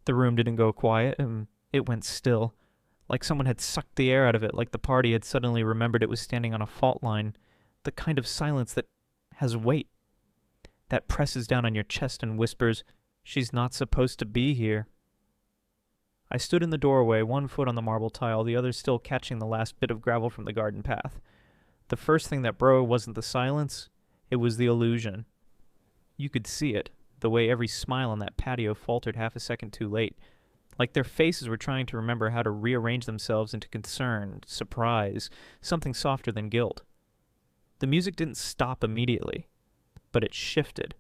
The room didn't go quiet, and it went still, like someone had sucked the air out of it, like the party had suddenly remembered it was standing on a fault line, the kind of silence that has weight, that presses down on your chest and whispers, "She's not supposed to be here." I stood in the doorway, one foot on the marble tile, the other still catching the last bit of gravel from the garden path. The first thing that broke wasn't the silence, it was the illusion. You could see it, the way every smile on that patio faltered half a second too late, like their faces were trying to remember how to rearrange themselves into concern, surprise, something softer than guilt. The music didn't stop immediately, but it shifted.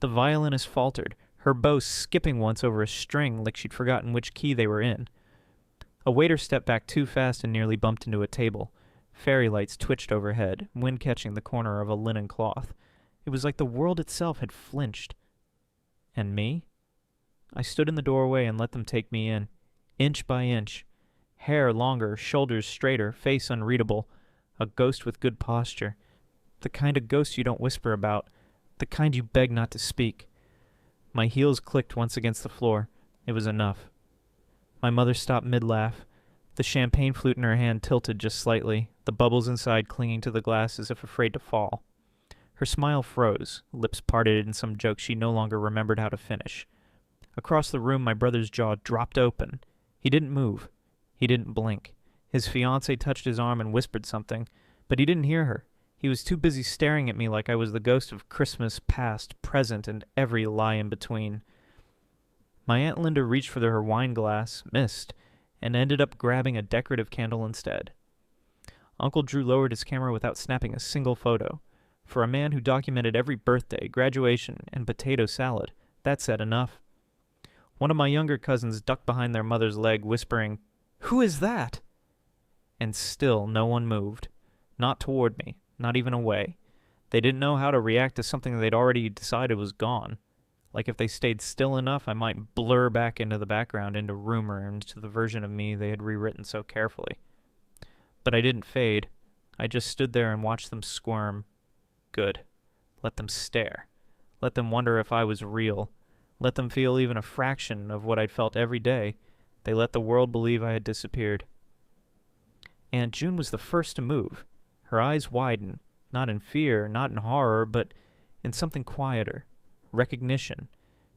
The violinist faltered, her bow skipping once over a string like she'd forgotten which key they were in. A waiter stepped back too fast and nearly bumped into a table. Fairy lights twitched overhead, wind catching the corner of a linen cloth. It was like the world itself had flinched. And me? I stood in the doorway and let them take me in, inch by inch. Hair longer, shoulders straighter, face unreadable. A ghost with good posture. The kind of ghost you don't whisper about. The kind you beg not to speak. My heels clicked once against the floor. It was enough. My mother stopped mid-laugh. The champagne flute in her hand tilted just slightly, the bubbles inside clinging to the glass as if afraid to fall. Her smile froze, lips parted in some joke she no longer remembered how to finish. Across the room, my brother's jaw dropped open. He didn't move. He didn't blink. His fiancée touched his arm and whispered something, but he didn't hear her. He was too busy staring at me like I was the ghost of Christmas past, present, and every lie in between. My Aunt Linda reached for her wine glass, missed, and ended up grabbing a decorative candle instead. Uncle Drew lowered his camera without snapping a single photo. For a man who documented every birthday, graduation, and potato salad, that said enough. One of my younger cousins ducked behind their mother's leg, whispering, "Who is that?" And still no one moved. Not toward me, not even away. They didn't know how to react to something they'd already decided was gone. Like if they stayed still enough, I might blur back into the background, into rumor, and to the version of me they had rewritten so carefully. But I didn't fade. I just stood there and watched them squirm. Good. Let them stare. Let them wonder if I was real. Let them feel even a fraction of what I'd felt every day. They let the world believe I had disappeared. Aunt June was the first to move. Her eyes widened, not in fear, not in horror, but in something quieter. Recognition.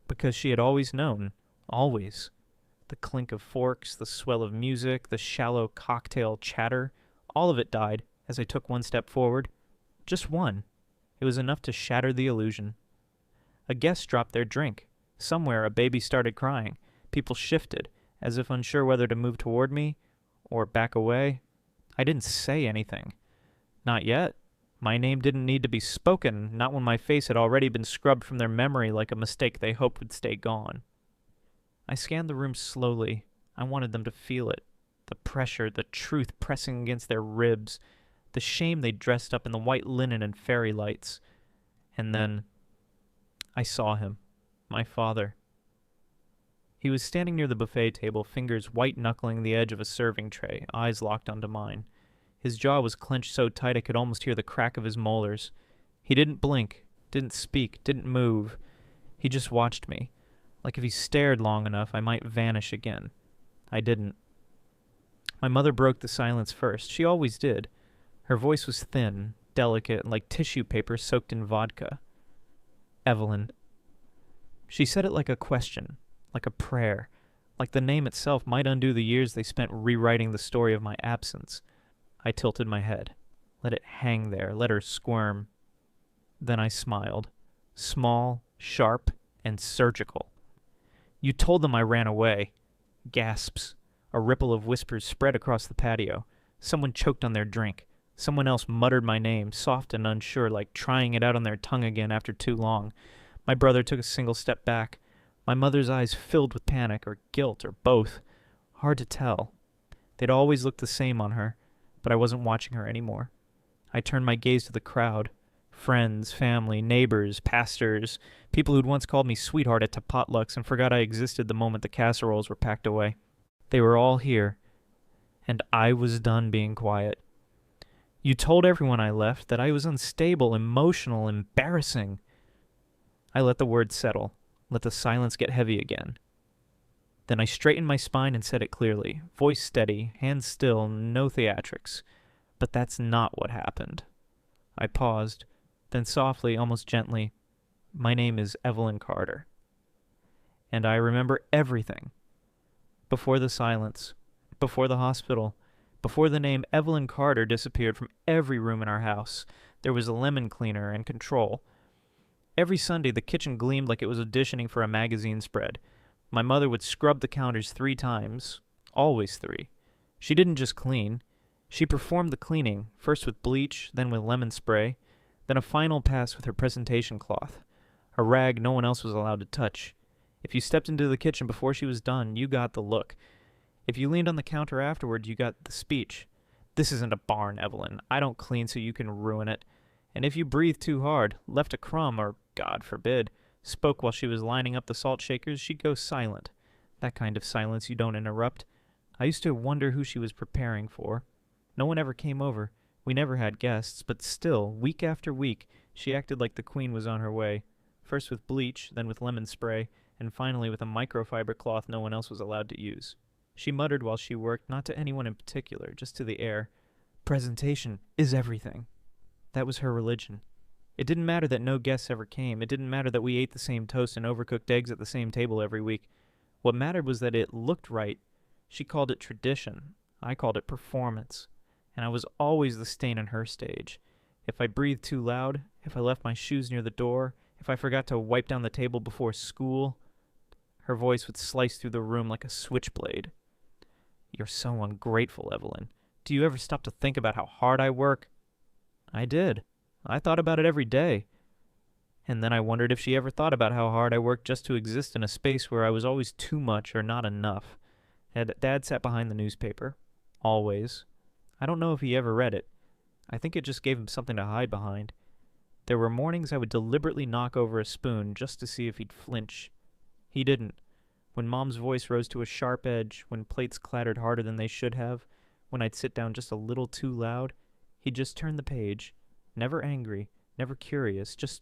Because she had always known. Always. The clink of forks, the swell of music, the shallow cocktail chatter, all of it died as I took one step forward. Just one. It was enough to shatter the illusion. A guest dropped their drink. Somewhere a baby started crying. People shifted, as if unsure whether to move toward me or back away. I didn't say anything. Not yet. My name didn't need to be spoken, not when my face had already been scrubbed from their memory like a mistake they hoped would stay gone. I scanned the room slowly. I wanted them to feel it. The pressure, the truth pressing against their ribs, the shame they dressed up in the white linen and fairy lights. And then I saw him, my father. He was standing near the buffet table, fingers white-knuckling the edge of a serving tray, eyes locked onto mine. His jaw was clenched so tight I could almost hear the crack of his molars. He didn't blink, didn't speak, didn't move. He just watched me. Like if he stared long enough, I might vanish again. I didn't. My mother broke the silence first. She always did. Her voice was thin, delicate, like tissue paper soaked in vodka. "Evelyn." She said it like a question, like a prayer, like the name itself might undo the years they spent rewriting the story of my absence. I tilted my head, let it hang there, let her squirm. Then I smiled, small, sharp, and surgical. "You told them I ran away." Gasps. A ripple of whispers spread across the patio. Someone choked on their drink. Someone else muttered my name, soft and unsure, like trying it out on their tongue again after too long. My brother took a single step back. My mother's eyes filled with panic, or guilt, or both. Hard to tell. They'd always looked the same on her, but I wasn't watching her anymore. I turned my gaze to the crowd. Friends, family, neighbors, pastors, people who'd once called me sweetheart at potlucks and forgot I existed the moment the casseroles were packed away. They were all here, and I was done being quiet. "You told everyone I left that I was unstable, emotional, embarrassing." I let the words settle, let the silence get heavy again. Then I straightened my spine and said it clearly, voice steady, hands still, no theatrics. But that's not what happened. I paused, then softly, almost gently, "My name is Evelyn Carter." And I remember everything. Before the silence, before the hospital, before the name Evelyn Carter disappeared from every room in our house, there was a lemon cleaner and control. Every Sunday, the kitchen gleamed like it was auditioning for a magazine spread. My mother would scrub the counters 3 times, always 3. She didn't just clean. She performed the cleaning, first with bleach, then with lemon spray, then a final pass with her presentation cloth, a rag no one else was allowed to touch. If you stepped into the kitchen before she was done, you got the look. If you leaned on the counter afterward, you got the speech. "This isn't a barn, Evelyn. I don't clean so you can ruin it." And if you breathed too hard, left a crumb, or, God forbid, spoke while she was lining up the salt shakers, she'd go silent. That kind of silence you don't interrupt. I used to wonder who she was preparing for. No one ever came over. We never had guests, but still, week after week, she acted like the queen was on her way. First with bleach, then with lemon spray, and finally with a microfiber cloth no one else was allowed to use. She muttered while she worked, not to anyone in particular, just to the air. "Presentation is everything." That was her religion. It didn't matter that no guests ever came. It didn't matter that we ate the same toast and overcooked eggs at the same table every week. What mattered was that it looked right. She called it tradition. I called it performance. And I was always the stain on her stage. If I breathed too loud, if I left my shoes near the door, if I forgot to wipe down the table before school, her voice would slice through the room like a switchblade. "You're so ungrateful, Evelyn. Do you ever stop to think about how hard I work?" I did. I thought about it every day. And then I wondered if she ever thought about how hard I worked just to exist in a space where I was always too much or not enough. Dad sat behind the newspaper. Always. I don't know if he ever read it. I think it just gave him something to hide behind. There were mornings I would deliberately knock over a spoon just to see if he'd flinch. He didn't. When Mom's voice rose to a sharp edge, when plates clattered harder than they should have, when I'd sit down just a little too loud, he'd just turn the page, never angry, never curious, just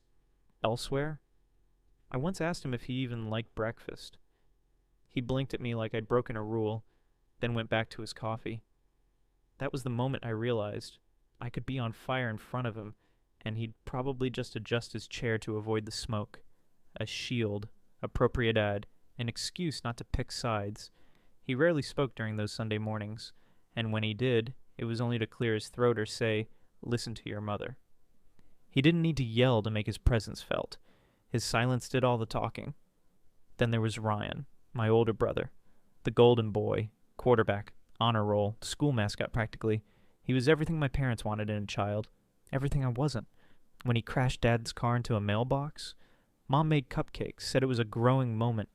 elsewhere. I once asked him if he even liked breakfast. He blinked at me like I'd broken a rule, then went back to his coffee. That was the moment I realized I could be on fire in front of him, and he'd probably just adjust his chair to avoid the smoke. A shield, a propriedad, an excuse not to pick sides. He rarely spoke during those Sunday mornings, and when he did, it was only to clear his throat or say, "Listen to your mother." He didn't need to yell to make his presence felt. His silence did all the talking. Then there was Ryan, my older brother, the golden boy, quarterback, honor roll, school mascot practically. He was everything my parents wanted in a child, everything I wasn't. When he crashed Dad's car into a mailbox, Mom made cupcakes, said it was a growing moment.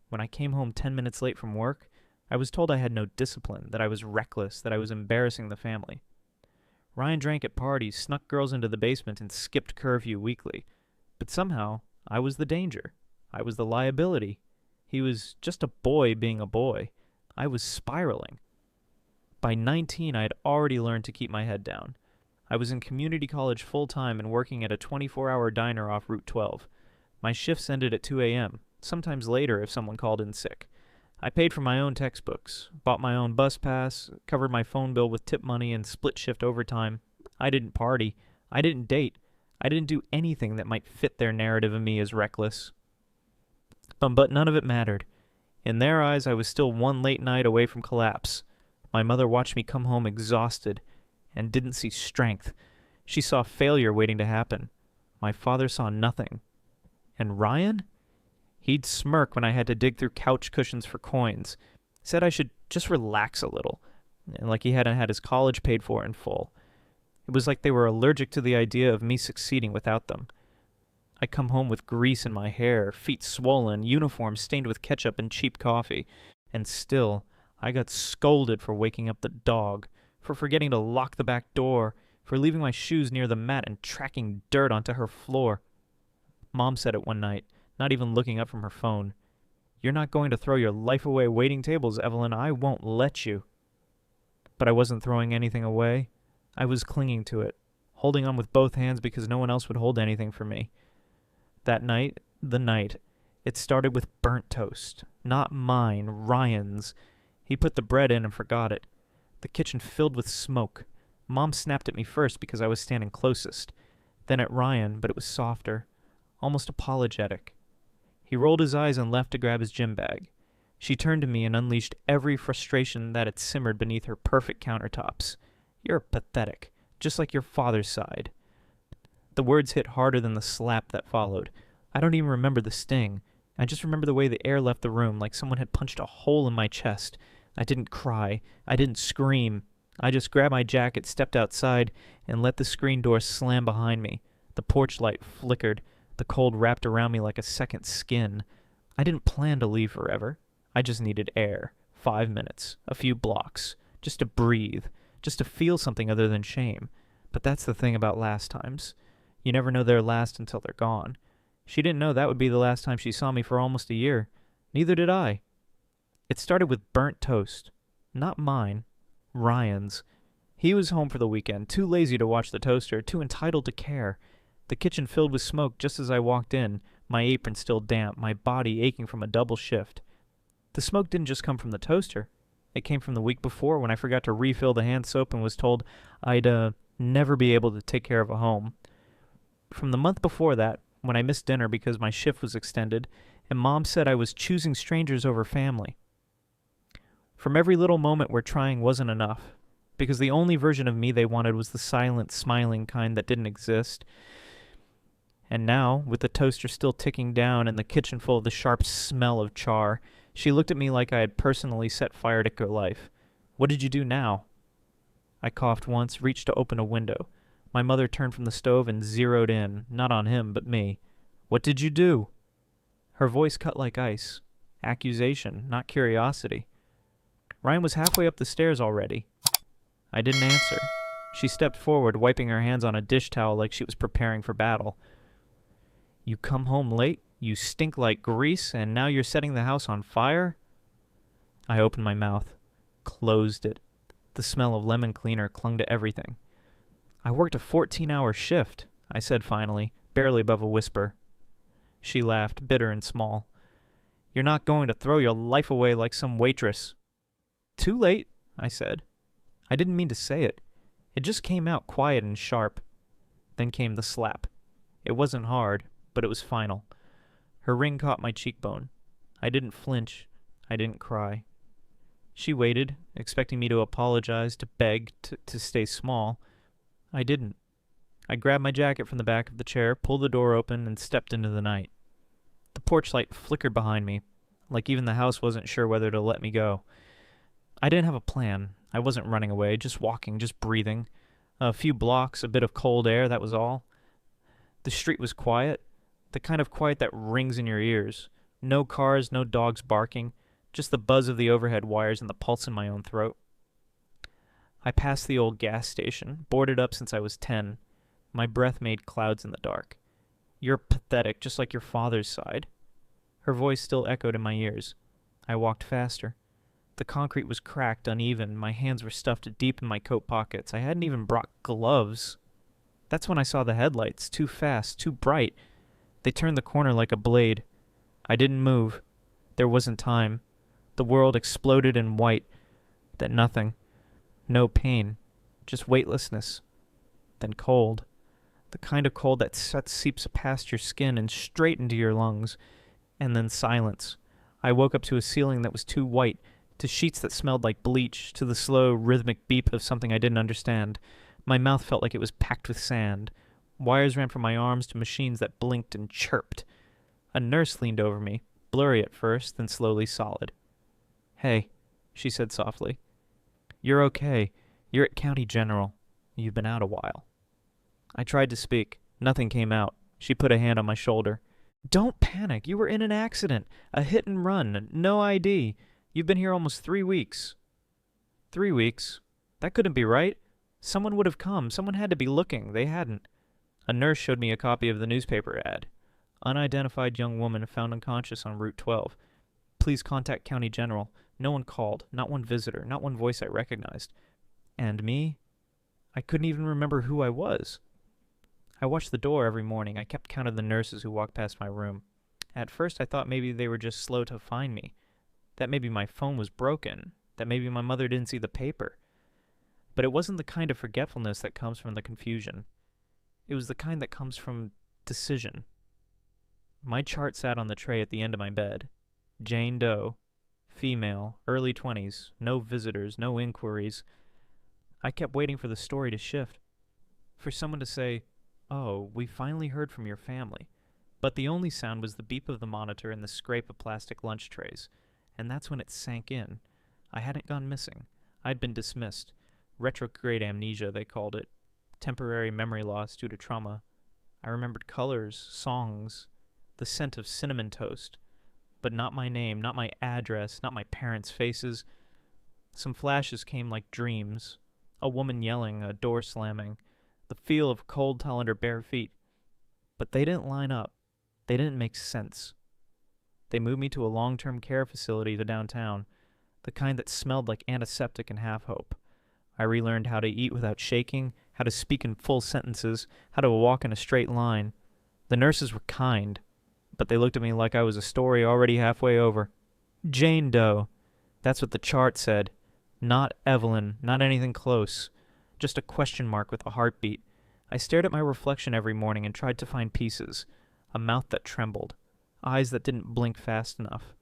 When I came home 10 minutes late from work, I was told I had no discipline, that I was reckless, that I was embarrassing the family. Ryan drank at parties, snuck girls into the basement, and skipped curfew weekly. But somehow, I was the danger. I was the liability. He was just a boy being a boy. I was spiraling. By 19, I had already learned to keep my head down. I was in community college full-time and working at a 24-hour diner off Route 12. My shifts ended at 2 a.m., sometimes later if someone called in sick. I paid for my own textbooks, bought my own bus pass, covered my phone bill with tip money and split shift overtime. I didn't party. I didn't date. I didn't do anything that might fit their narrative of me as reckless. But none of it mattered. In their eyes, I was still one late night away from collapse. My mother watched me come home exhausted and didn't see strength. She saw failure waiting to happen. My father saw nothing. And Ryan? He'd smirk when I had to dig through couch cushions for coins. Said I should just relax a little, like he hadn't had his college paid for in full. It was like they were allergic to the idea of me succeeding without them. I'd come home with grease in my hair, feet swollen, uniform stained with ketchup and cheap coffee, and still I got scolded for waking up the dog, for forgetting to lock the back door, for leaving my shoes near the mat and tracking dirt onto her floor. Mom said it one night, not even looking up from her phone. "You're not going to throw your life away waiting tables, Evelyn. I won't let you." But I wasn't throwing anything away. I was clinging to it, holding on with both hands because no one else would hold anything for me. That night, it started with burnt toast, Not mine, Ryan's. He put the bread in and forgot it. The kitchen filled with smoke. Mom snapped at me first because I was standing closest, then at Ryan, but it was softer, almost apologetic. He rolled his eyes and left to grab his gym bag. She turned to me and unleashed every frustration that had simmered beneath her perfect countertops. You're pathetic, just like your father's side. The words hit harder than the slap that followed. I don't even remember the sting. I just remember the way the air left the room, like someone had punched a hole in my chest. I didn't cry. I didn't scream. I just grabbed my jacket, stepped outside, and let the screen door slam behind me. The porch light flickered. The cold wrapped around me like a second skin. I didn't plan to leave forever. I just needed air. 5 minutes. A few blocks. Just to breathe. Just to feel something other than shame. But that's the thing about last times. You never know they're last until they're gone. She didn't know that would be the last time she saw me for almost a year. Neither did I. It started with burnt toast. Not mine. Ryan's. He was home for the weekend, too lazy to watch the toaster, too entitled to care. The kitchen filled with smoke just as I walked in, my apron still damp, my body aching from a double shift. The smoke didn't just come from the toaster. It came from the week before when I forgot to refill the hand soap and was told I'd never be able to take care of a home. From the month before that, when I missed dinner because my shift was extended, and Mom said I was choosing strangers over family. From every little moment where trying wasn't enough, because the only version of me they wanted was the silent, smiling kind that didn't exist. And now, with the toaster still ticking down and the kitchen full of the sharp smell of char, she looked at me like I had personally set fire to her life. What did you do now? I coughed once, reached to open a window. My mother turned from the stove and zeroed in, not on him, but me. What did you do? Her voice cut like ice. Accusation, not curiosity. Ryan was halfway up the stairs already. I didn't answer. She stepped forward, wiping her hands on a dish towel like she was preparing for battle. You come home late, you stink like grease, and now you're setting the house on fire? I opened my mouth, closed it. The smell of lemon cleaner clung to everything. I worked a 14-hour shift, I said finally, barely above a whisper. She laughed, bitter and small. You're not going to throw your life away like some waitress. Too late, I said. I didn't mean to say it. It just came out quiet and sharp. Then came the slap. It wasn't hard, but it was final. Her ring caught my cheekbone. I didn't flinch. I didn't cry. She waited, expecting me to apologize, to beg, to stay small. I didn't. I grabbed my jacket from the back of the chair, pulled the door open, and stepped into the night. The porch light flickered behind me, like even the house wasn't sure whether to let me go. I didn't have a plan. I wasn't running away, just walking, just breathing. A few blocks, a bit of cold air, that was all. The street was quiet, the kind of quiet that rings in your ears. No cars, no dogs barking, just the buzz of the overhead wires and the pulse in my own throat. I passed the old gas station, boarded up since I was 10. My breath made clouds in the dark. You're pathetic, just like your father's side. Her voice still echoed in my ears. I walked faster. The concrete was cracked, uneven. My hands were stuffed deep in my coat pockets. I hadn't even brought gloves. That's when I saw the headlights, too fast, too bright. They turned the corner like a blade. I didn't move. There wasn't time. The world exploded in white. Then nothing. No pain. Just weightlessness. Then cold. The kind of cold that seeps past your skin and straight into your lungs. And then silence. I woke up to a ceiling that was too white, to sheets that smelled like bleach, to the slow, rhythmic beep of something I didn't understand. My mouth felt like it was packed with sand. Wires ran from my arms to machines that blinked and chirped. A nurse leaned over me, blurry at first, then slowly solid. Hey, she said softly. You're okay. You're at County General. You've been out a while. I tried to speak. Nothing came out. She put a hand on my shoulder. Don't panic. You were in an accident. A hit and run. No ID. You've been here almost 3 weeks. 3 weeks? That couldn't be right. Someone would have come. Someone had to be looking. They hadn't. A nurse showed me a copy of the newspaper ad. Unidentified young woman found unconscious on Route 12. Please contact County General. No one called. Not one visitor. Not one voice I recognized. And me? I couldn't even remember who I was. I watched the door every morning. I kept count of the nurses who walked past my room. At first I thought maybe they were just slow to find me. that maybe my phone was broken, that maybe my mother didn't see the paper. But it wasn't the kind of forgetfulness that comes from the confusion. It was the kind that comes from decision. My chart sat on the tray at the end of my bed. Jane Doe, female, early 20s, no visitors, no inquiries. I kept waiting for the story to shift, for someone to say, "Oh, we finally heard from your family." But the only sound was the beep of the monitor and the scrape of plastic lunch trays, and that's when it sank in. I hadn't gone missing. I'd been dismissed. Retrograde amnesia, they called it. Temporary memory loss due to trauma. I remembered colors, songs, the scent of cinnamon toast, but not my name, not my address, not my parents' faces. Some flashes came like dreams. A woman yelling, a door slamming, the feel of cold towel under bare feet. But they didn't line up. They didn't make sense. They moved me to a long-term care facility to downtown, the kind that smelled like antiseptic and half-hope. I relearned how to eat without shaking, how to speak in full sentences, how to walk in a straight line. The nurses were kind, but they looked at me like I was a story already halfway over. Jane Doe. That's what the chart said. Not Evelyn, not anything close. Just a question mark with a heartbeat. I stared at my reflection every morning and tried to find pieces. A mouth that trembled. Eyes that didn't blink fast enough.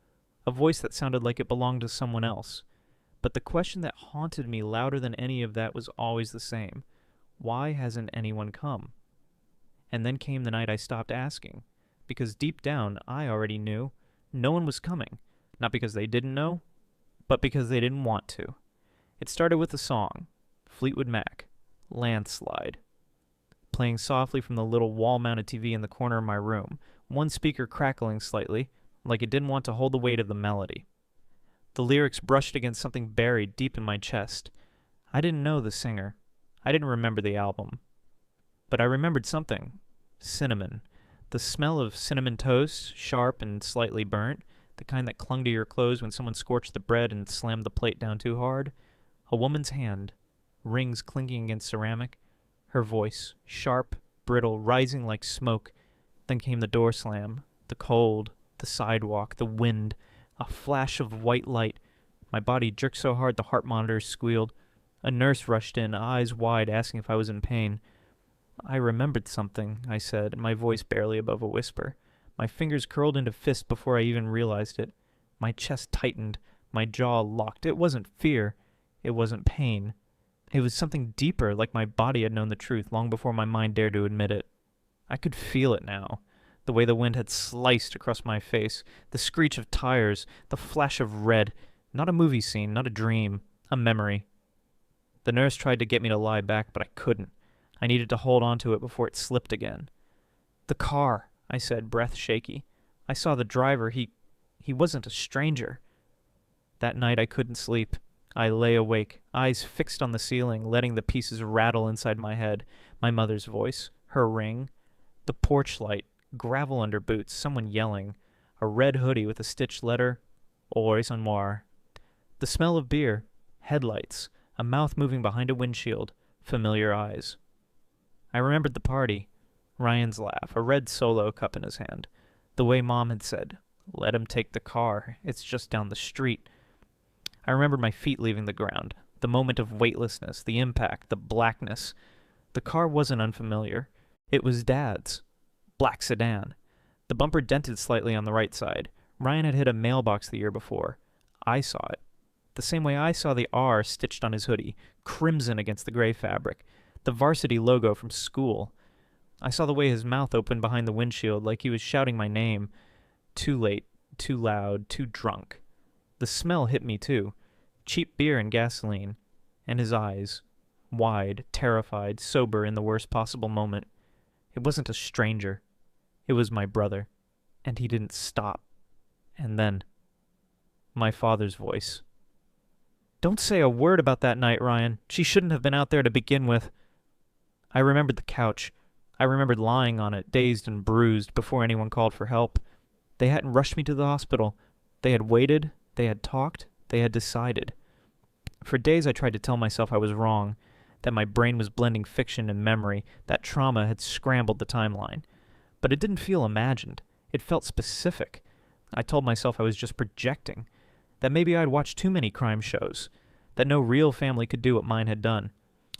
A voice that sounded like it belonged to someone else. But the question that haunted me louder than any of that was always the same. Why hasn't anyone come? And then came the night I stopped asking. Because deep down, I already knew. No one was coming. Not because they didn't know, but because they didn't want to. It started with a song. Fleetwood Mac. Landslide. Playing softly from the little wall-mounted TV in the corner of my room, one speaker crackling slightly, like it didn't want to hold the weight of the melody. The lyrics brushed against something buried deep in my chest. I didn't know the singer. I didn't remember the album. But I remembered something. Cinnamon. The smell of cinnamon toast, sharp and slightly burnt, the kind that clung to your clothes when someone scorched the bread and slammed the plate down too hard. A woman's hand, rings clinking against ceramic. Her voice, sharp, brittle, rising like smoke. Then came the door slam, the cold, the sidewalk, the wind, a flash of white light. My body jerked so hard the heart monitors squealed. A nurse rushed in, eyes wide, asking if I was in pain. "I remembered something," I said, my voice barely above a whisper. My fingers curled into fists before I even realized it. My chest tightened, my jaw locked. It wasn't fear. It wasn't pain. It was something deeper, like my body had known the truth long before my mind dared to admit it. I could feel it now. The way the wind had sliced across my face, the screech of tires, the flash of red. Not a movie scene, not a dream, a memory. The nurse tried to get me to lie back, but I couldn't. I needed to hold on to it before it slipped again. "The car," I said, breath shaky. "I saw the driver. He wasn't a stranger." That night I couldn't sleep. I lay awake, eyes fixed on the ceiling, letting the pieces rattle inside my head. My mother's voice, her ring, the porch light, gravel under boots, someone yelling, a red hoodie with a stitched letter, Au revoir. The smell of beer, headlights, a mouth moving behind a windshield, familiar eyes. I remembered the party, Ryan's laugh, a red Solo cup in his hand, the way Mom had said, "Let him take the car, it's just down the street." I remembered my feet leaving the ground, the moment of weightlessness, the impact, the blackness. The car wasn't unfamiliar. It was Dad's. Black sedan. The bumper dented slightly on the right side. Ryan had hit a mailbox the year before. I saw it. The same way I saw the R stitched on his hoodie, crimson against the gray fabric. The varsity logo from school. I saw the way his mouth opened behind the windshield like he was shouting my name. Too late, too loud, too drunk. The smell hit me too. Cheap beer and gasoline. And his eyes. Wide, terrified, sober in the worst possible moment. It wasn't a stranger. It was my brother. And he didn't stop. And then, my father's voice. "Don't say a word about that night, Ryan. She shouldn't have been out there to begin with." I remembered the couch. I remembered lying on it, dazed and bruised, before anyone called for help. They hadn't rushed me to the hospital. They had waited. They had talked. They had decided. For days I tried to tell myself I was wrong, that my brain was blending fiction and memory, that trauma had scrambled the timeline. But it didn't feel imagined. It felt specific. I told myself I was just projecting. that maybe I'd watched too many crime shows, that no real family could do what mine had done.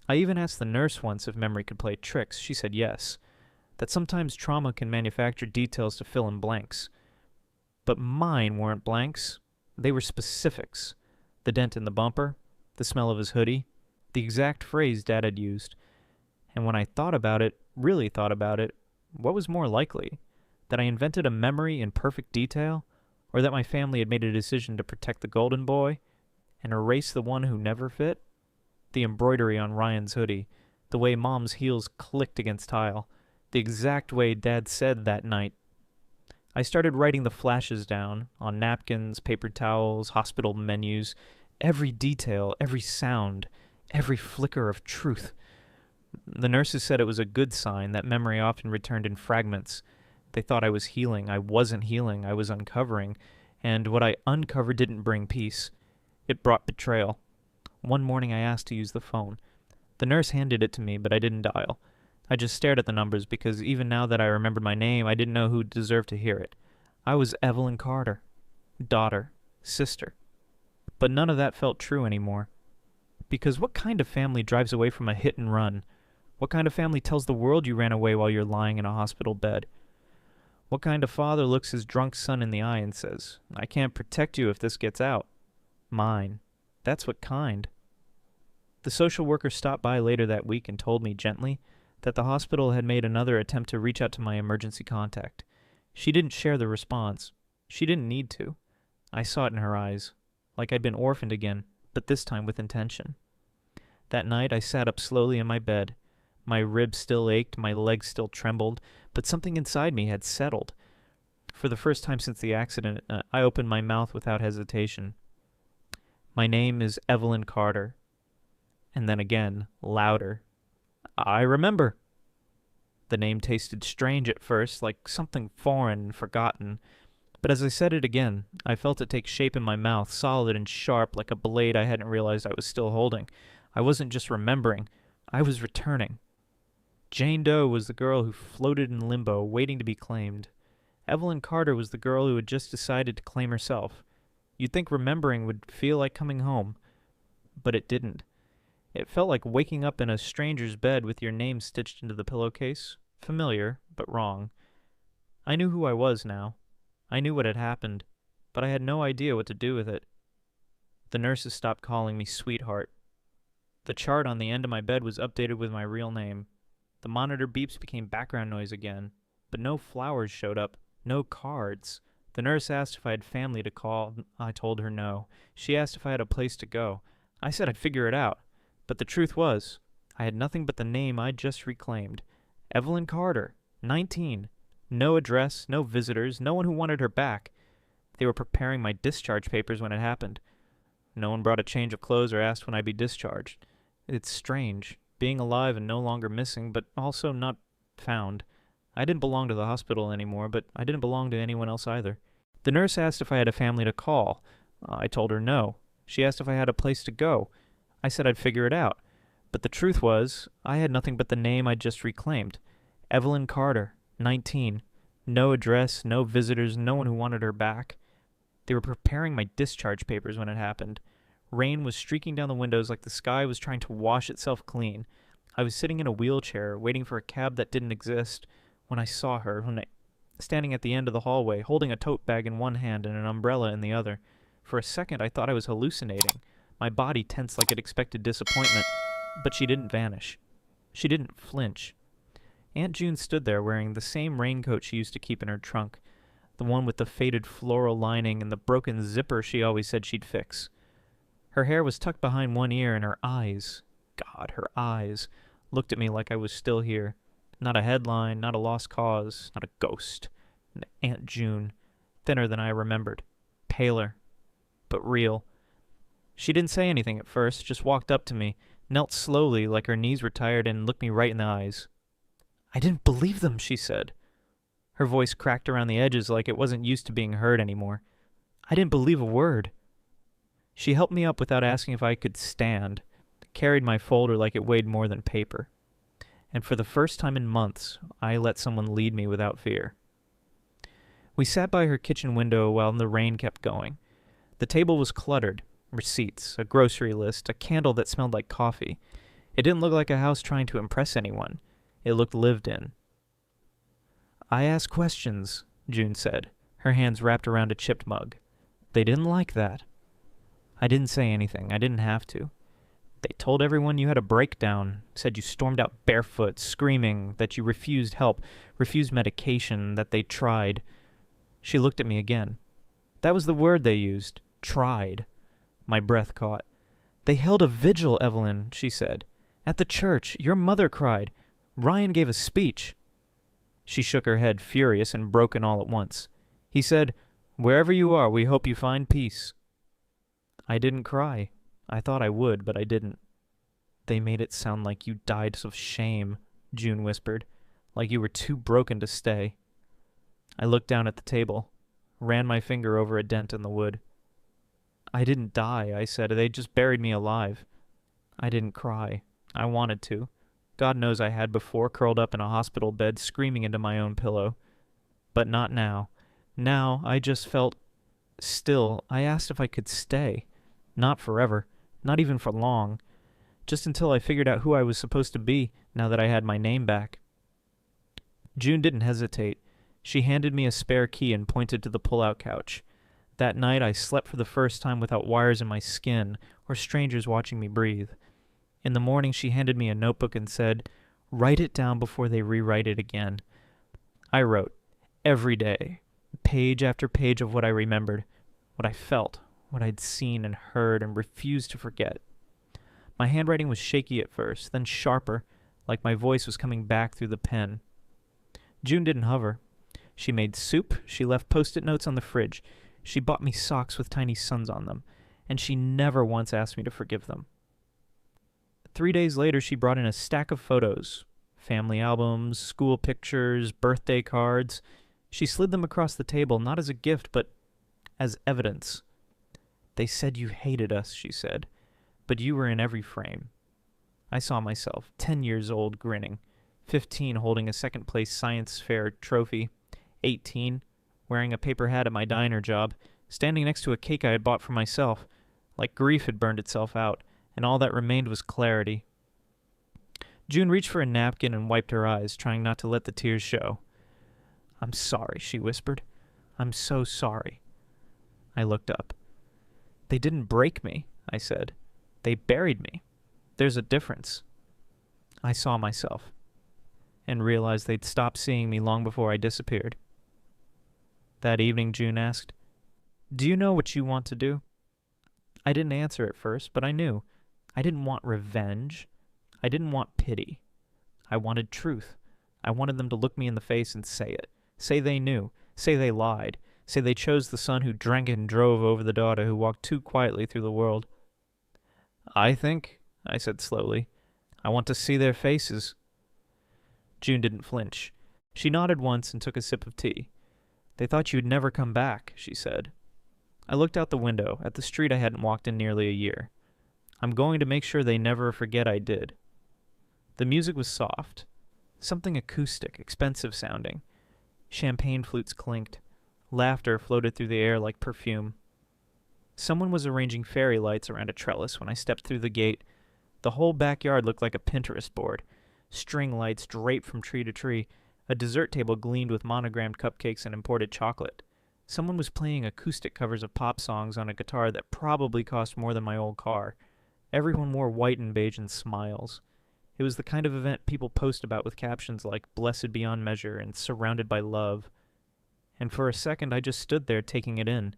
I even asked the nurse once if memory could play tricks. She said yes, that sometimes trauma can manufacture details to fill in blanks. But mine weren't blanks. They were specifics. The dent in the bumper, the smell of his hoodie, the exact phrase Dad had used. And when I thought about it, really thought about it, what was more likely? That I invented a memory in perfect detail? Or that my family had made a decision to protect the golden boy and erase the one who never fit? The embroidery on Ryan's hoodie, the way Mom's heels clicked against tile, the exact way Dad said that night. I started writing the flashes down, on napkins, paper towels, hospital menus, every detail, every sound, every flicker of truth. The nurses said it was a good sign, that memory often returned in fragments. They thought I was healing. I wasn't healing. I was uncovering. And what I uncovered didn't bring peace. It brought betrayal. One morning I asked to use the phone. The nurse handed it to me, but I didn't dial. I just stared at the numbers because even now that I remembered my name, I didn't know who deserved to hear it. I was Evelyn Carter. Daughter. Sister. But none of that felt true anymore. Because what kind of family drives away from a hit and run? What kind of family tells the world you ran away while you're lying in a hospital bed? What kind of father looks his drunk son in the eye and says, I can't protect you if this gets out? Mine. That's what kind. The social worker stopped by later that week and told me gently that the hospital had made another attempt to reach out to my emergency contact. She didn't share the response. She didn't need to. I saw it in her eyes, like I'd been orphaned again, but this time with intention. That night I sat up slowly in my bed. My ribs still ached, my legs still trembled, but something inside me had settled. For the first time since the accident, I opened my mouth without hesitation. My name is Evelyn Carter. And then again, louder. I remember. The name tasted strange at first, like something foreign and forgotten. But as I said it again, I felt it take shape in my mouth, solid and sharp, like a blade I hadn't realized I was still holding. I wasn't just remembering. I was returning. Jane Doe was the girl who floated in limbo, waiting to be claimed. Evelyn Carter was the girl who had just decided to claim herself. You'd think remembering would feel like coming home. But it didn't. It felt like waking up in a stranger's bed with your name stitched into the pillowcase. Familiar, but wrong. I knew who I was now. I knew what had happened, but I had no idea what to do with it. The nurses stopped calling me sweetheart. The chart on the end of my bed was updated with my real name. The monitor beeps became background noise again, but no flowers showed up, no cards. The nurse asked if I had family to call. I told her no. She asked if I had a place to go. I said I'd figure it out. But the truth was, I had nothing but the name I'd just reclaimed. Evelyn Carter, 19. No address, no visitors, no one who wanted her back. They were preparing my discharge papers when it happened. No one brought a change of clothes or asked when I'd be discharged. It's strange, being alive and no longer missing, but also not found. I didn't belong to the hospital anymore, but I didn't belong to anyone else either. The nurse asked if I had a family to call. I told her no. She asked if I had a place to go. I said I'd figure it out. But the truth was, I had nothing but the name I'd just reclaimed. Evelyn Carter, 19. No address, no visitors, no one who wanted her back. They were preparing my discharge papers when it happened. Rain was streaking down the windows like the sky was trying to wash itself clean. I was sitting in a wheelchair, waiting for a cab that didn't exist, when I saw her, standing at the end of the hallway, holding a tote bag in one hand and an umbrella in the other. For a second, I thought I was hallucinating. My body tensed like it expected disappointment, but she didn't vanish. She didn't flinch. Aunt June stood there wearing the same raincoat she used to keep in her trunk, the one with the faded floral lining and the broken zipper she always said she'd fix. Her hair was tucked behind one ear, and her eyes, God, her eyes, looked at me like I was still here. Not a headline, not a lost cause, not a ghost. Aunt June, thinner than I remembered, paler, but real. She didn't say anything at first, just walked up to me, knelt slowly like her knees were tired, and looked me right in the eyes. I didn't believe them, she said. Her voice cracked around the edges like it wasn't used to being heard anymore. I didn't believe a word. She helped me up without asking if I could stand, carried my folder like it weighed more than paper. And for the first time in months, I let someone lead me without fear. We sat by her kitchen window while the rain kept going. The table was cluttered. Receipts, a grocery list, a candle that smelled like coffee. It didn't look like a house trying to impress anyone. It looked lived in. I asked questions, June said, her hands wrapped around a chipped mug. They didn't like that. I didn't say anything. I didn't have to. They told everyone you had a breakdown, said you stormed out barefoot, screaming, that you refused help, refused medication, that they tried. She looked at me again. That was the word they used. Tried. My breath caught. They held a vigil, Evelyn, she said. At the church. Your mother cried. Ryan gave a speech. She shook her head, furious and broken all at once. He said, Wherever you are, we hope you find peace. I didn't cry. I thought I would, but I didn't. They made it sound like you died of shame, June whispered, like you were too broken to stay. I looked down at the table, ran my finger over a dent in the wood. I didn't die, I said. They just buried me alive. I didn't cry. I wanted to. God knows I had before, curled up in a hospital bed, screaming into my own pillow. But not now. Now, I just felt... Still, I asked if I could stay. Not forever. Not even for long. Just until I figured out who I was supposed to be, now that I had my name back. June didn't hesitate. She handed me a spare key and pointed to the pull-out couch. That night I slept for the first time without wires in my skin, or strangers watching me breathe. In the morning she handed me a notebook and said, Write it down before they rewrite it again. I wrote, every day, page after page of what I remembered, what I felt, what I'd seen and heard and refused to forget. My handwriting was shaky at first, then sharper, like my voice was coming back through the pen. June didn't hover. She made soup, she left post-it notes on the fridge, she bought me socks with tiny suns on them, and she never once asked me to forgive them. 3 days later, she brought in a stack of photos, family albums, school pictures, birthday cards. She slid them across the table, not as a gift, but as evidence. They said you hated us, she said, but you were in every frame. I saw myself, 10 years old, grinning, 15 holding a second-place science fair trophy, 18 wearing a paper hat at my diner job, standing next to a cake I had bought for myself, like grief had burned itself out, and all that remained was clarity. June reached for a napkin and wiped her eyes, trying not to let the tears show. I'm sorry, she whispered. I'm so sorry. I looked up. They didn't break me, I said. They buried me. There's a difference. I saw myself, and realized they'd stopped seeing me long before I disappeared. That evening, June asked, Do you know what you want to do? I didn't answer at first, but I knew. I didn't want revenge. I didn't want pity. I wanted truth. I wanted them to look me in the face and say it. Say they knew. Say they lied. Say they chose the son who drank and drove over the daughter who walked too quietly through the world. I said slowly, I want to see their faces. June didn't flinch. She nodded once and took a sip of tea. They thought you'd never come back, she said. I looked out the window, at the street I hadn't walked in nearly a year. I'm going to make sure they never forget I did. The music was soft. Something acoustic, expensive sounding. Champagne flutes clinked. Laughter floated through the air like perfume. Someone was arranging fairy lights around a trellis when I stepped through the gate. The whole backyard looked like a Pinterest board. String lights draped from tree to tree. A dessert table gleamed with monogrammed cupcakes and imported chocolate. Someone was playing acoustic covers of pop songs on a guitar that probably cost more than my old car. Everyone wore white and beige and smiles. It was the kind of event people post about with captions like blessed beyond measure and surrounded by love. And for a second I just stood there taking it in,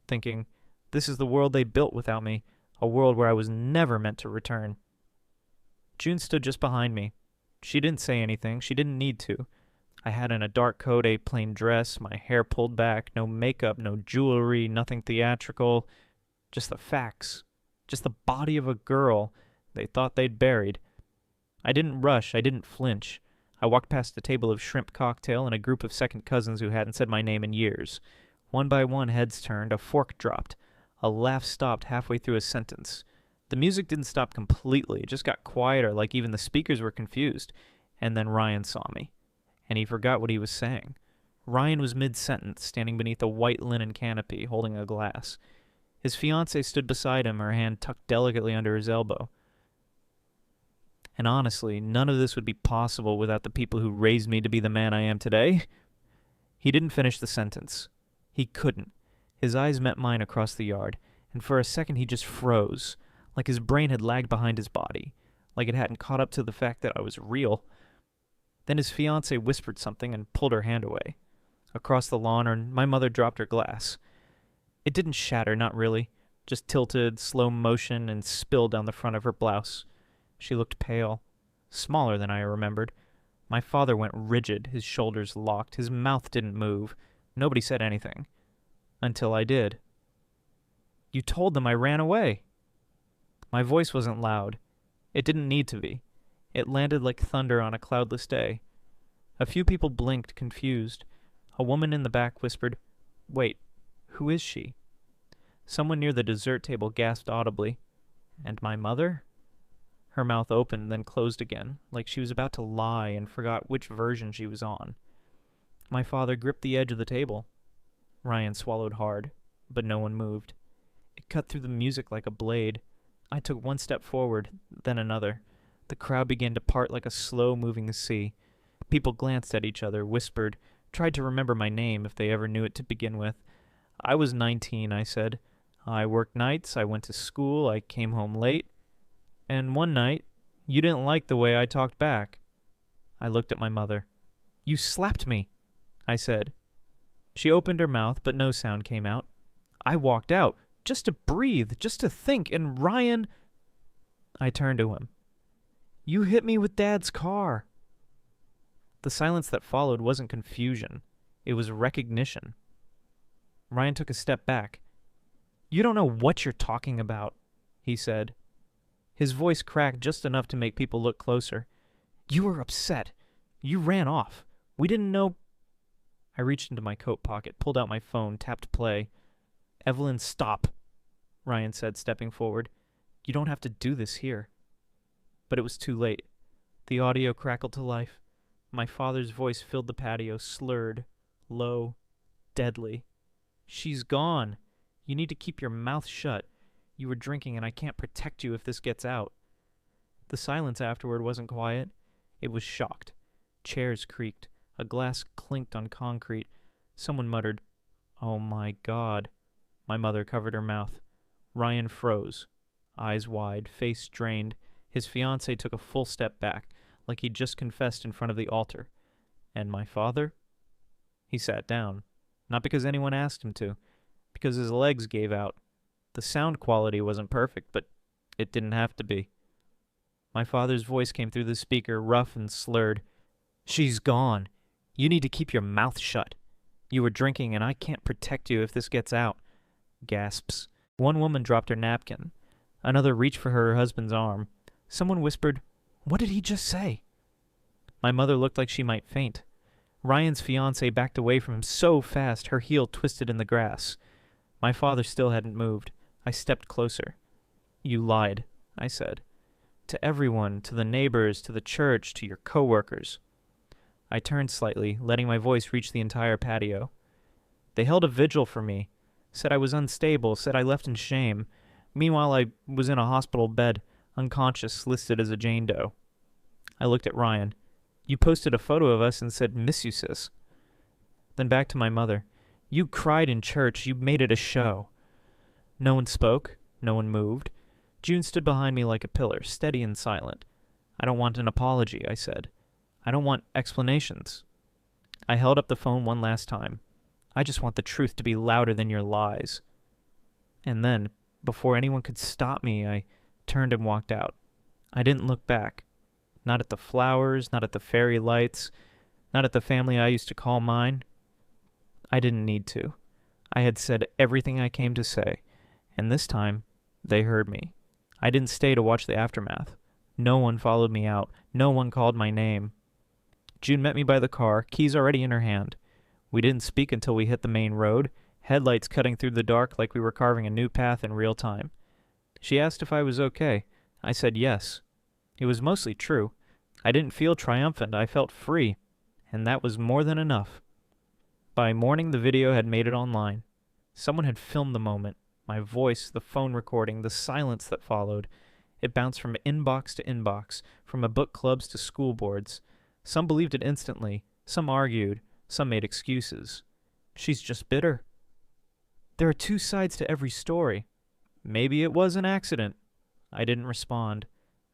thinking, this is the world they built without me, a world where I was never meant to return. June stood just behind me. She didn't say anything. She didn't need to. I had on a dark coat, a plain dress, my hair pulled back, no makeup, no jewelry, nothing theatrical, just the facts, just the body of a girl they thought they'd buried. I didn't rush, I didn't flinch. I walked past a table of shrimp cocktail and a group of second cousins who hadn't said my name in years. One by one, heads turned, a fork dropped. A laugh stopped halfway through a sentence. The music didn't stop completely, it just got quieter, like even the speakers were confused. And then Ryan saw me. And he forgot what he was saying. Ryan was mid-sentence, standing beneath a white linen canopy, holding a glass. His fiancée stood beside him, her hand tucked delicately under his elbow. And honestly, none of this would be possible without the people who raised me to be the man I am today. He didn't finish the sentence. He couldn't. His eyes met mine across the yard, and for a second he just froze, like his brain had lagged behind his body, like it hadn't caught up to the fact that I was real. Then his fiancée whispered something and pulled her hand away. Across the lawn, my mother dropped her glass. It didn't shatter, not really, just tilted, slow motion, and spilled down the front of her blouse. She looked pale, smaller than I remembered. My father went rigid, his shoulders locked, his mouth didn't move. Nobody said anything. Until I did. You told them I ran away. My voice wasn't loud. It didn't need to be. It landed like thunder on a cloudless day. A few people blinked, confused. A woman in the back whispered, "Wait, who is she?" Someone near the dessert table gasped audibly. And my mother? Her mouth opened, then closed again, like she was about to lie and forgot which version she was on. My father gripped the edge of the table. Ryan swallowed hard, but no one moved. It cut through the music like a blade. I took one step forward, then another. The crowd began to part like a slow-moving sea. People glanced at each other, whispered, tried to remember my name if they ever knew it to begin with. I was 19, I said. I worked nights, I went to school, I came home late. And one night, you didn't like the way I talked back. I looked at my mother. You slapped me, I said. She opened her mouth, but no sound came out. I walked out, just to breathe, just to think, and Ryan... I turned to him. You hit me with Dad's car. The silence that followed wasn't confusion. It was recognition. Ryan took a step back. You don't know what you're talking about, he said. His voice cracked just enough to make people look closer. You were upset. You ran off. We didn't know... I reached into my coat pocket, pulled out my phone, tapped play. Evelyn, stop, Ryan said, stepping forward. You don't have to do this here. But it was too late. The audio crackled to life. My father's voice filled the patio, slurred, low, deadly. She's gone. You need to keep your mouth shut. You were drinking, and I can't protect you if this gets out. The silence afterward wasn't quiet. It was shocked. Chairs creaked. A glass clinked on concrete. Someone muttered, "Oh my God." My mother covered her mouth. Ryan froze, eyes wide, face strained. His fiancée took a full step back, like he'd just confessed in front of the altar. And my father? He sat down, not because anyone asked him to, because his legs gave out. The sound quality wasn't perfect, but it didn't have to be. My father's voice came through the speaker, rough and slurred. She's gone. You need to keep your mouth shut. You were drinking, and I can't protect you if this gets out. Gasps. One woman dropped her napkin. Another reached for her husband's arm. Someone whispered, "What did he just say?" My mother looked like she might faint. Ryan's fiancée backed away from him so fast her heel twisted in the grass. My father still hadn't moved. I stepped closer. You lied, I said. To everyone, to the neighbors, to the church, to your coworkers. I turned slightly, letting my voice reach the entire patio. They held a vigil for me, said I was unstable, said I left in shame. Meanwhile, I was in a hospital bed, unconscious, listed as a Jane Doe. I looked at Ryan. You posted a photo of us and said, "Miss you, sis." Then back to my mother. You cried in church. You made it a show. No one spoke. No one moved. June stood behind me like a pillar, steady and silent. I don't want an apology, I said. I don't want explanations. I held up the phone one last time. I just want the truth to be louder than your lies. And then, before anyone could stop me, I turned and walked out. I didn't look back. Not at the flowers, not at the fairy lights, not at the family I used to call mine. I didn't need to. I had said everything I came to say, and this time, they heard me. I didn't stay to watch the aftermath. No one followed me out. No one called my name. June met me by the car, keys already in her hand. We didn't speak until we hit the main road, headlights cutting through the dark like we were carving a new path in real time. She asked if I was okay. I said yes. It was mostly true. I didn't feel triumphant. I felt free, and that was more than enough. By morning, the video had made it online. Someone had filmed the moment, My voice, the phone recording, the silence that followed. It bounced from inbox to inbox, from a book clubs to school boards. Some believed it instantly, some argued, some made excuses. She's just bitter. There are two sides to every story. Maybe it was an accident. I didn't respond.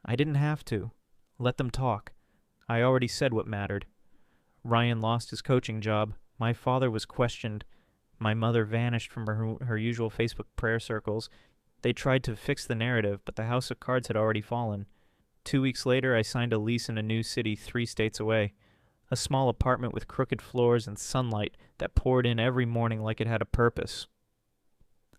I didn't have to. Let them talk. I already said what mattered. Ryan lost his coaching job. My father was questioned. My mother vanished from her usual Facebook prayer circles. They tried to fix the narrative, but the house of cards had already fallen. 2 weeks later, I signed a lease in a new city 3 states away. A small apartment with crooked floors and sunlight that poured in every morning like it had a purpose.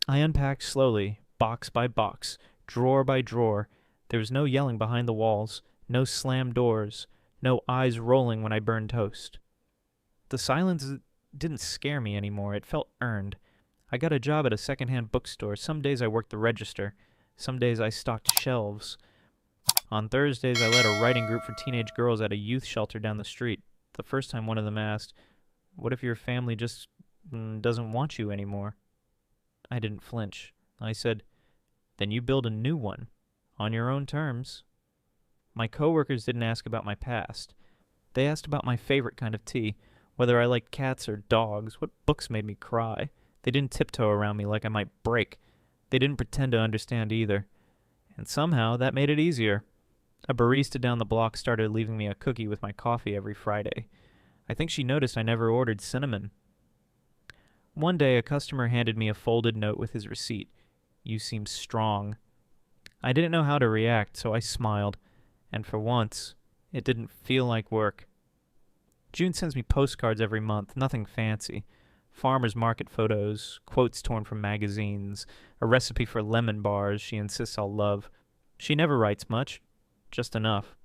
I unpacked slowly, box by box, drawer by drawer. There was no yelling behind the walls, no slammed doors, no eyes rolling when I burned toast. The silence didn't scare me anymore. It felt earned. I got a job at a secondhand bookstore. Some days I worked the register. Some days I stocked shelves. On Thursdays, I led a writing group for teenage girls at a youth shelter down the street. The first time one of them asked, "What if your family just doesn't want you anymore?" I didn't flinch. I said, "Then you build a new one, on your own terms." My coworkers didn't ask about my past. They asked about my favorite kind of tea, whether I liked cats or dogs, what books made me cry. They didn't tiptoe around me like I might break. They didn't pretend to understand either. And somehow that made it easier. A barista down the block started leaving me a cookie with my coffee every Friday. I think she noticed I never ordered cinnamon. One day, a customer handed me a folded note with his receipt. "You seem strong." I didn't know how to react, so I smiled. And for once, it didn't feel like work. June sends me postcards every month, nothing fancy. Farmers market photos, quotes torn from magazines, a recipe for lemon bars she insists I'll love. She never writes much, just enough.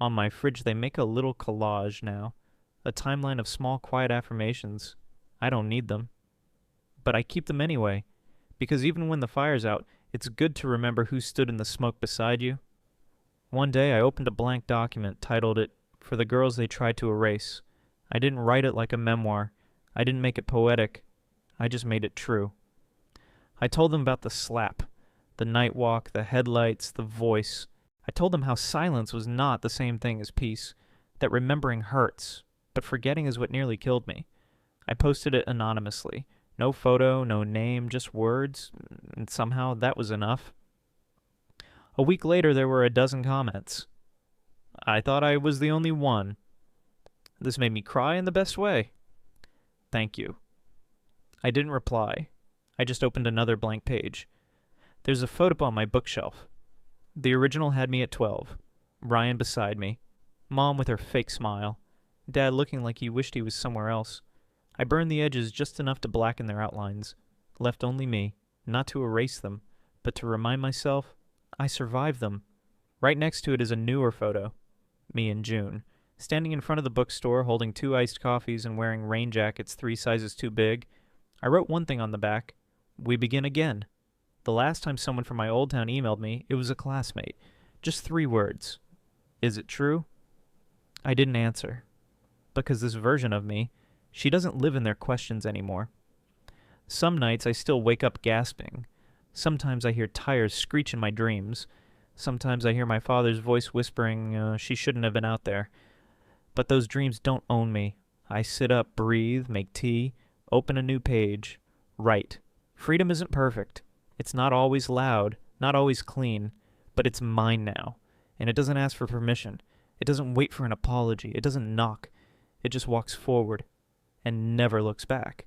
On my fridge they make a little collage now, a timeline of small quiet affirmations. I don't need them. But I keep them anyway, because even when the fire's out, it's good to remember who stood in the smoke beside you. One day I opened a blank document, titled it, "For the Girls They Tried to Erase." I didn't write it like a memoir. I didn't make it poetic. I just made it true. I told them about the slap, the night walk, the headlights, the voice. I told them how silence was not the same thing as peace, that remembering hurts, but forgetting is what nearly killed me. I posted it anonymously. No photo, no name, just words, and somehow that was enough. A week later, there were a dozen comments. I thought I was the only one. This made me cry in the best way. Thank you. I didn't reply. I just opened another blank page. There's a photo on my bookshelf. The original had me at 12. Ryan beside me. Mom with her fake smile. Dad looking like he wished he was somewhere else. I burned the edges just enough to blacken their outlines. Left only me, not to erase them, but to remind myself I survived them. Right next to it is a newer photo. Me in June, standing in front of the bookstore holding 2 iced coffees and wearing rain jackets 3 sizes too big. I wrote one thing on the back. We begin again. The last time someone from my old town emailed me, it was a classmate. Just 3 words. Is it true? I didn't answer. Because this version of me, she doesn't live in their questions anymore. Some nights I still wake up gasping. Sometimes I hear tires screech in my dreams. Sometimes I hear my father's voice whispering, she shouldn't have been out there. But those dreams don't own me. I sit up, breathe, make tea, open a new page, write. Freedom isn't perfect. It's not always loud, not always clean, but it's mine now. And it doesn't ask for permission. It doesn't wait for an apology. It doesn't knock. It just walks forward and never looks back.